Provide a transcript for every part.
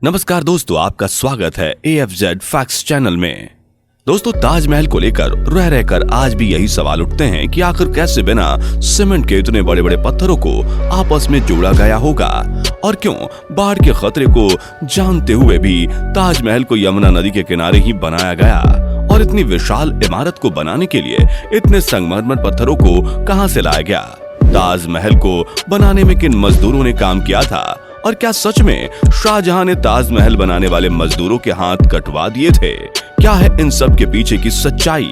नमस्कार दोस्तों, आपका स्वागत है AFZ फैक्ट्स चैनल में। दोस्तों, ताजमहल को लेकर रह रहकर आज भी यही सवाल उठते हैं कि आखिर कैसे बिना सीमेंट के इतने बड़े बड़े पत्थरों को आपस में जोड़ा गया होगा और क्यों बाढ़ के खतरे को जानते हुए भी ताजमहल को यमुना नदी के किनारे ही बनाया गया और इतनी विशाल इमारत को बनाने के लिए इतने संगमरमर पत्थरों को कहां से लाया गया। ताजमहल को बनाने में किन मजदूरों ने काम किया था और क्या सच में शाहजहां ने ताजमहल बनाने वाले मजदूरों के हाथ कटवा दिए थे? क्या है इन सब के पीछे की सच्चाई?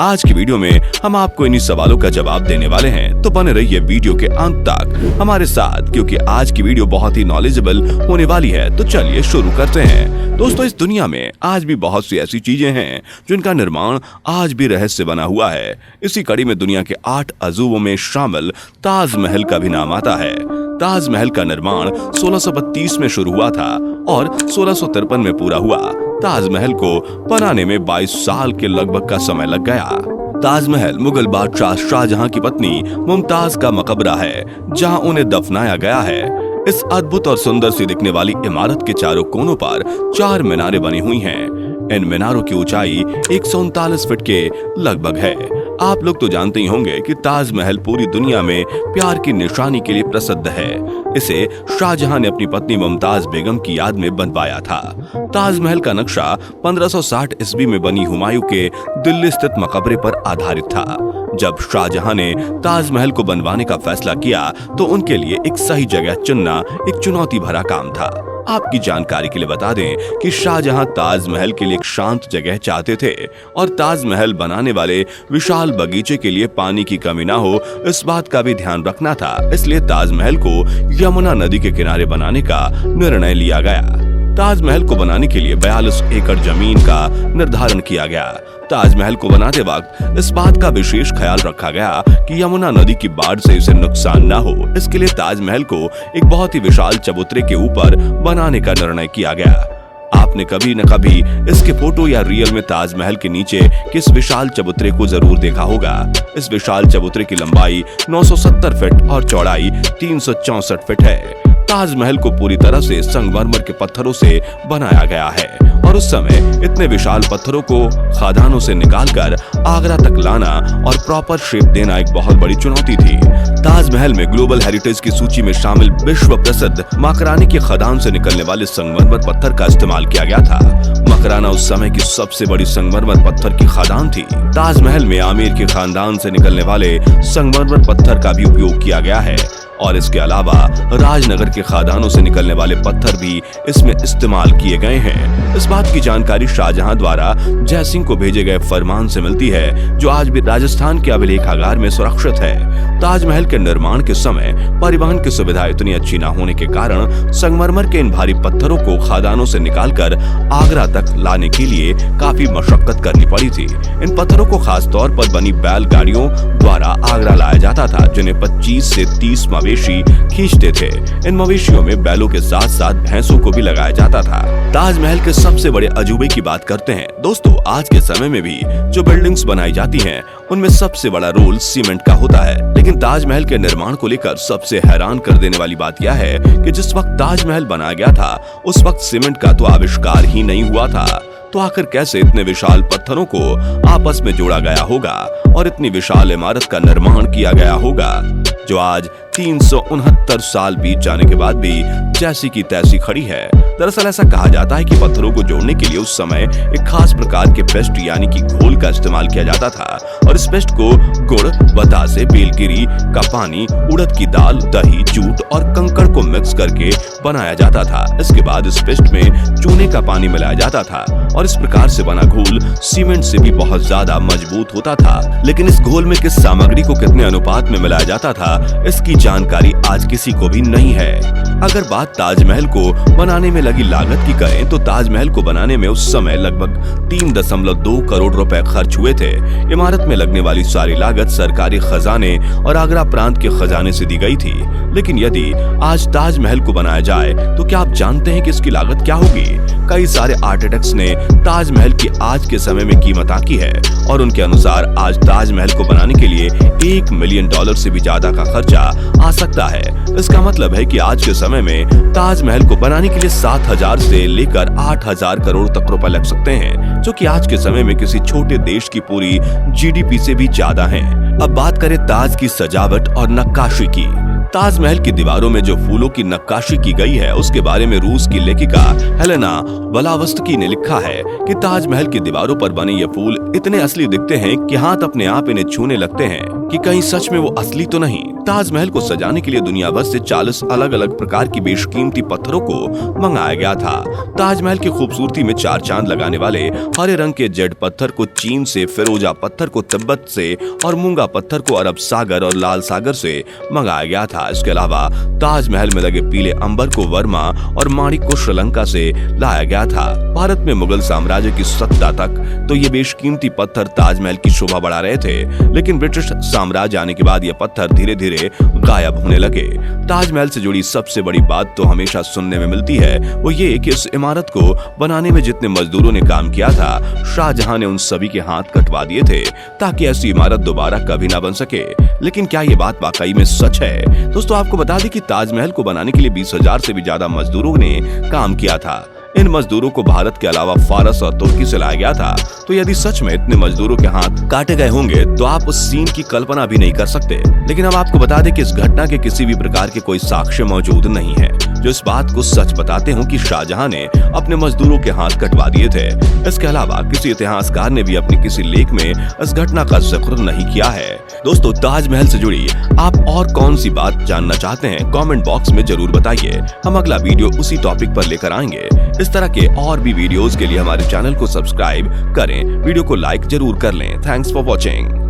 आज की वीडियो में हम आपको इन्हीं सवालों का जवाब देने वाले हैं, तो बने रहिए वीडियो के अंत तक हमारे साथ, क्योंकि आज की वीडियो बहुत ही नॉलेजेबल होने वाली है। तो चलिए शुरू करते हैं। दोस्तों, इस दुनिया में आज भी बहुत सी ऐसी चीजें हैं जिनका निर्माण आज भी रहस्य बना हुआ है। इसी कड़ी में दुनिया के 8 अजूबों में शामिल ताजमहल का भी नाम आता है। ताजमहल का निर्माण 1632 में शुरू हुआ था और 1653 में पूरा हुआ। ताजमहल को बनाने में 22 साल के लगभग का समय लग गया। ताजमहल मुगल बादशाह शाहजहां की पत्नी मुमताज का मकबरा है, जहां उन्हें दफनाया गया है। इस अद्भुत और सुंदर सी दिखने वाली इमारत के चारों कोनों पर 4 मीनारें बनी हुई हैं। इन मीनारों की ऊंचाई 139 फीट के लगभग है। आप लोग तो जानते ही होंगे कि ताजमहल पूरी दुनिया में प्यार की निशानी के लिए प्रसिद्ध है। इसे शाहजहां ने अपनी पत्नी मुमताज बेगम की याद में बनवाया था। ताजमहल का नक्शा 1560 ईस्वी में बनी हुमायूं के दिल्ली स्थित मकबरे पर आधारित था। जब शाहजहां ने ताजमहल को बनवाने का फैसला किया तो उनके लिए एक सही जगह चुनना एक चुनौती भरा काम था। आपकी जानकारी के लिए बता दें कि शाहजहां ताजमहल के लिए एक शांत जगह चाहते थे और ताजमहल बनाने वाले विशाल बगीचे के लिए पानी की कमी ना हो, इस बात का भी ध्यान रखना था। इसलिए ताजमहल को यमुना नदी के किनारे बनाने का निर्णय लिया गया। ताजमहल को बनाने के लिए 42 एकड़ जमीन का निर्धारण किया गया। ताजमहल को बनाते वक्त इस बात का विशेष ख्याल रखा गया कि यमुना नदी की बाढ़ से इसे नुकसान न हो। इसके लिए ताजमहल को एक बहुत ही विशाल चबूतरे के ऊपर बनाने का निर्णय किया गया। आपने कभी न कभी इसके फोटो या रियल में ताजमहल के नीचे किस विशाल चबूतरे को जरूर देखा होगा। इस विशाल चबूतरे की लंबाई 970 फीट और चौड़ाई 364 फीट है। ताजमहल को पूरी तरह से संगमरमर के पत्थरों से बनाया गया है और उस समय इतने विशाल पत्थरों को खदानों से निकालकर आगरा तक लाना और प्रॉपर शेप देना एक बहुत बड़ी चुनौती थी। ताजमहल में ग्लोबल हेरिटेज की सूची में शामिल विश्व प्रसिद्ध मकरानी की खदान से निकलने वाले संगमरमर पत्थर का इस्तेमाल किया गया था। मकराना उस समय की सबसे बड़ी संगमरमर पत्थर की खदान थी। ताजमहल में आमिर के खानदान से निकलने वाले संगमरमर पत्थर का भी उपयोग किया गया है और इसके अलावा राजनगर के खदानों से निकलने वाले पत्थर भी इसमें इस्तेमाल किए गए हैं। इस बात की जानकारी शाहजहां द्वारा जयसिंह को भेजे गए फरमान से मिलती है, जो आज भी राजस्थान के अभिलेखागार में सुरक्षित है। ताजमहल के निर्माण के समय परिवहन की सुविधा इतनी अच्छी न होने के कारण संगमरमर के इन भारी पत्थरों को खदानों से निकालकर आगरा तक लाने के लिए काफी मशक्कत करनी पड़ी थी। इन पत्थरों को खास तौर पर बनी बैलगाड़ियों द्वारा आगरा लाया जाता था, जिन्हें 25 से 30 मवेशी खींचते थे। इन मवेशियों में बैलों के साथ साथ भैंसों को भी लगाया जाता था। ताजमहल के सबसे बड़े अजूबे की बात करते हैं। दोस्तों, आज के समय में भी जो बिल्डिंग्स बनाई जाती हैं, उनमें सबसे बड़ा रोल सीमेंट का होता है। लेकिन ताजमहल के निर्माण को लेकर सबसे हैरान कर देने वाली बात यह है कि जिस वक्त ताजमहल बनाया गया था, उस वक्त सीमेंट का तो आविष्कार ही नहीं हुआ था। तो आखिर कैसे इतने विशाल पत्थरों को आपस में जोड़ा गया होगा और इतनी विशाल इमारत का निर्माण किया गया होगा, जो आज 369 साल बीत जाने के बाद भी जैसी की तैसी खड़ी है। दरअसल ऐसा कहा जाता है कि पत्थरों को जोड़ने के लिए उस समय एक खास प्रकार के पेस्ट यानी कि घोल का इस्तेमाल किया जाता था और इस पेस्ट को गुड़, बतासे, बेलगिरी का पानी, उड़द की दाल, दही, जूट और कंकड़ को मिक्स करके बनाया जाता था। इसके बाद इस पेस्ट में चूने का पानी मिलाया जाता था और इस प्रकार से बना घोल सीमेंट से भी बहुत ज्यादा मजबूत होता था। लेकिन इस घोल में किस सामग्री को कितने अनुपात में मिलाया जाता था, इसकी जानकारी आज किसी को भी नहीं है। अगर बात ताजमहल को बनाने में लगी लागत की करें तो ताजमहल को बनाने में उस समय लगभग 3.2 करोड़ रुपए खर्च हुए थे। इमारत में लगने वाली सारी लागत सरकारी खजाने और आगरा प्रांत के खजाने से दी गई थी। लेकिन यदि आज ताजमहल को बनाया जाए तो क्या आप जानते हैं कि इसकी लागत क्या होगी? कई सारे आर्किटेक्ट्स ने ताजमहल की आज के समय में कीमत आंकी है और उनके अनुसार आज ताजमहल को बनाने के लिए $1 मिलियन से भी ज्यादा का खर्चा आ सकता है। इसका मतलब है कि आज के समय में ताजमहल को बनाने के लिए 7,000 से लेकर 8,000 करोड़ तक रुपए लग सकते हैं, जो कि आज के समय में किसी छोटे देश की पूरी GDP से भी ज्यादा है। अब बात करें ताज की सजावट और नक्काशी की। ताजमहल की दीवारों में जो फूलों की नक्काशी की गई है उसके बारे में रूस की लेखिका हेलेना ब्लावत्स्की ने लिखा है कि ताजमहल की दीवारों पर बने ये फूल इतने असली दिखते हैं कि हाथ अपने आप इन्हें छूने लगते हैं कि कहीं सच में वो असली तो नहीं। ताजमहल को सजाने के लिए दुनिया भर से 40 अलग अलग प्रकार की बेशकीमती पत्थरों को मंगाया गया था। ताजमहल की खूबसूरती में 4 चांद लगाने वाले हरे रंग के जेड पत्थर को चीन से, फिरोजा पत्थर को तिब्बत से और मूंगा पत्थर को अरब सागर और लाल सागर से मंगाया गया था। इसके अलावा ताजमहल में लगे पीले अंबर को वर्मा और माणिक को श्रीलंका से लाया गया था। भारत में मुगल साम्राज्य की सत्ता तक तो ये बेशकीमती पत्थर ताजमहल की शोभा बढ़ा रहे थे, लेकिन ब्रिटिश साम्राज्य आने के बाद ये पत्थर धीरे धीरे गायब होने लगे। ताजमहल से जुड़ी सबसे बड़ी बात तो हमेशा सुनने में मिलती है, वो ये कि इस इमारत को बनाने में जितने मजदूरों ने काम किया था, शाहजहां ने उन सभी के हाथ कटवा दिए थे ताकि ऐसी इमारत दोबारा कभी ना बन सके। लेकिन क्या ये बात वाकई में सच है? दोस्तों, आपको बता दें कि ताजमहल को बनाने के लिए 20,000 से भी ज्यादा मजदूरों ने काम किया था। इन मजदूरों को भारत के अलावा फारस और तुर्की से लाया गया था। तो यदि सच में इतने मजदूरों के हाथ काटे गए होंगे तो आप उस सीन की कल्पना भी नहीं कर सकते। लेकिन अब आपको बता दें कि इस घटना के किसी भी प्रकार के कोई साक्ष्य मौजूद नहीं है जो इस बात को सच बताते हो कि शाहजहां ने अपने मजदूरों के हाथ कटवा दिए थे। इसके अलावा किसी इतिहासकार ने भी अपने किसी लेख में इस घटना का जिक्र नहीं किया है। दोस्तों, ताजमहल से जुड़ी आप और कौन सी बात जानना चाहते हैं, कमेंट बॉक्स में जरूर बताइए। हम अगला वीडियो उसी टॉपिक पर लेकर आएंगे। इस तरह के और भी वीडियोस के लिए हमारे चैनल को सब्सक्राइब करें, वीडियो को लाइक जरूर कर लें। Thanks for watching.